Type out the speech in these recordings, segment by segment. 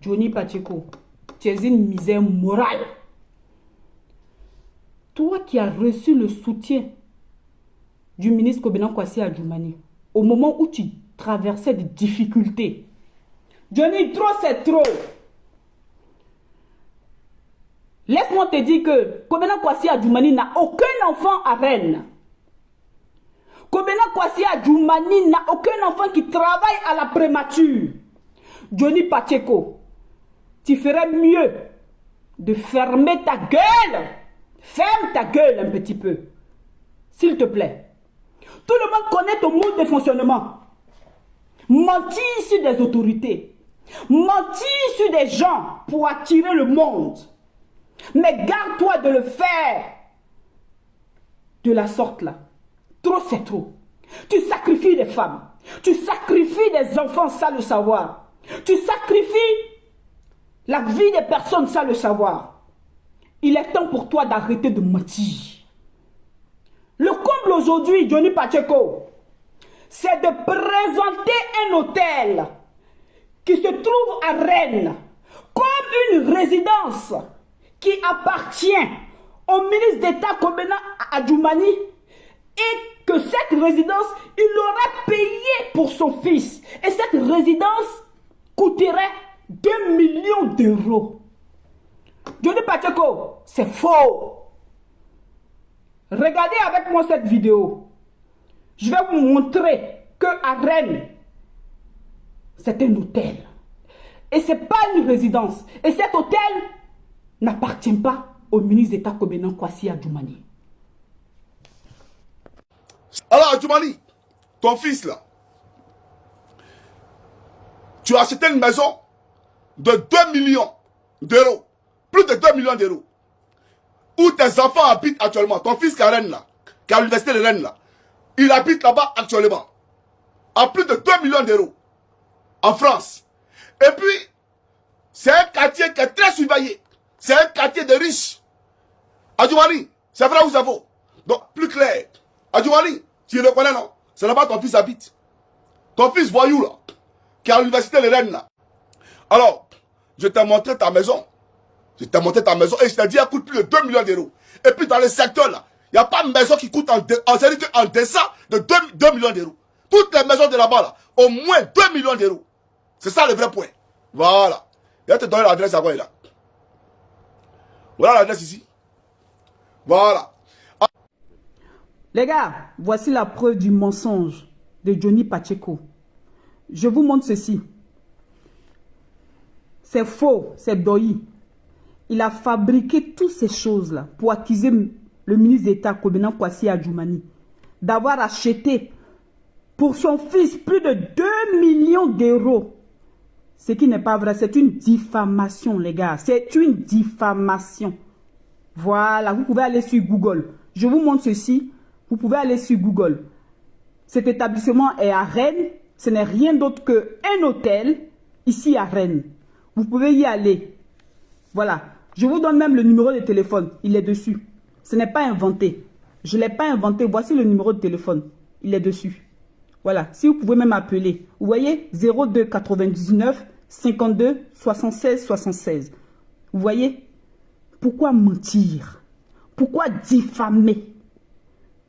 Johnny Pacheco, tu es une misère morale. Toi qui as reçu le soutien du ministre Kobenang Kwasi Adjoumani, au moment où tu traversais des difficultés. Johnny, trop c'est trop. Laisse-moi te dire que Kobenang Kwasi Adjoumani n'a aucun enfant à Rennes. Kobenang Kwasi Adjoumani n'a aucun enfant qui travaille à la prémature. Johnny Pacheco, tu ferais mieux de fermer ta gueule. Ferme ta gueule un petit peu. S'il te plaît. Tout le monde connaît ton mode de fonctionnement. Mentir sur des autorités. Mentir sur des gens pour attirer le monde. Mais garde-toi de le faire de la sorte là. Trop c'est trop. Tu sacrifies des femmes. Tu sacrifies des enfants sans le savoir. Tu sacrifies la vie des personnes sans le savoir. Il est temps pour toi d'arrêter de mentir. Le comble aujourd'hui, Johnny Pacheco, c'est de présenter un hôtel qui se trouve à Rennes comme une résidence qui appartient au ministre d'État Kobenang Adjoumani et que cette résidence, il l'aurait payée pour son fils. Et cette résidence coûterait 2 millions d'euros. Johnny Pacheco, c'est faux. Regardez avec moi cette vidéo. Je vais vous montrer que à Rennes, c'est un hôtel. Et ce n'est pas une résidence. Et cet hôtel n'appartient pas au ministre d'État Kobenang Kwasi Adjoumani. Alors Adjoumani, ton fils là, tu as acheté une maison de 2 millions d'euros. Plus de 2 millions d'euros. Où tes enfants habitent actuellement. Ton fils qui est à Rennes là, qui est à l'université de Rennes là, il habite là-bas actuellement. À plus de 2 millions d'euros. En France. Et puis, c'est un quartier qui est très surveillé. C'est un quartier de riches. Adjoumani, c'est vrai ou c'est faux? Donc, plus clair. Adjoumani, tu le connais non? C'est là-bas ton fils habite. Ton fils voyou là, qui est à l'université de Rennes là. Alors, je t'ai montré ta maison. Je t'ai montré ta maison et je t'ai dit, elle coûte plus de 2 millions d'euros. Et puis dans le secteur là, il n'y a pas de maison qui coûte en deçà de 2 millions d'euros. Toutes les maisons de là-bas là, au moins 2 millions d'euros. C'est ça le vrai point. Voilà. Je vais te donner l'adresse à quoi là. Voilà l'adresse ici. Voilà. Les gars, voici la preuve du mensonge de Johnny Pacheco. Je vous montre ceci. C'est faux, c'est Doyi. Il a fabriqué toutes ces choses-là pour accuser le ministre d'État Kobenang Kwasi Adjoumani d'avoir acheté pour son fils plus de 2 millions d'euros. Ce qui n'est pas vrai, c'est une diffamation, les gars. C'est une diffamation. Voilà, vous pouvez aller sur Google. Je vous montre ceci. Vous pouvez aller sur Google. Cet établissement est à Rennes. Ce n'est rien d'autre qu'un hôtel ici à Rennes. Vous pouvez y aller. Voilà. Je vous donne même le numéro de téléphone. Il est dessus. Ce n'est pas inventé. Je ne l'ai pas inventé. Voici le numéro de téléphone. Il est dessus. Voilà. Si vous pouvez même appeler. Vous voyez 02 99 52 76 76. Vous voyez? Pourquoi mentir? Pourquoi diffamer?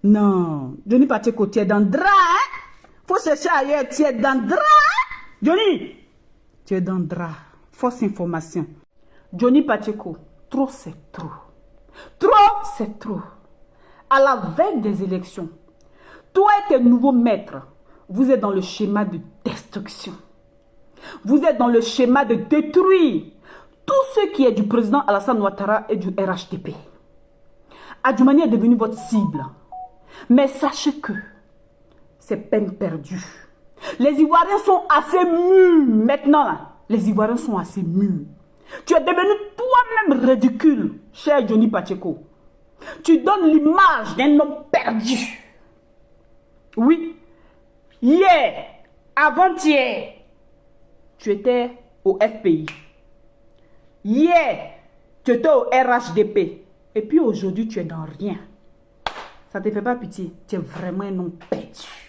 Non. Johnny Pacheco, tu es dans le drap. Hein? Faut chercher ailleurs. Tu es dans le drap. Hein? Johnny, tu es dans le drap. Fausse information. Johnny Pacheco, trop c'est trop. Trop c'est trop. À la veille des élections, toi et tes nouveaux maîtres, vous êtes dans le schéma de destruction. Vous êtes dans le schéma de détruire tout ce qui est du président Alassane Ouattara et du RHDP. Adjoumani est devenu votre cible. Mais sachez que c'est peine perdue. Les Ivoiriens sont assez mûrs maintenant. Là. Les Ivoiriens sont assez mûrs. Tu es devenu toi-même ridicule, cher Johnny Pacheco. Tu donnes l'image d'un homme perdu. Oui, hier, avant-hier, tu étais au FPI. Hier, tu étais au RHDP. Et puis aujourd'hui, tu es dans rien. Ça ne te fait pas pitié. Tu es vraiment un homme perdu.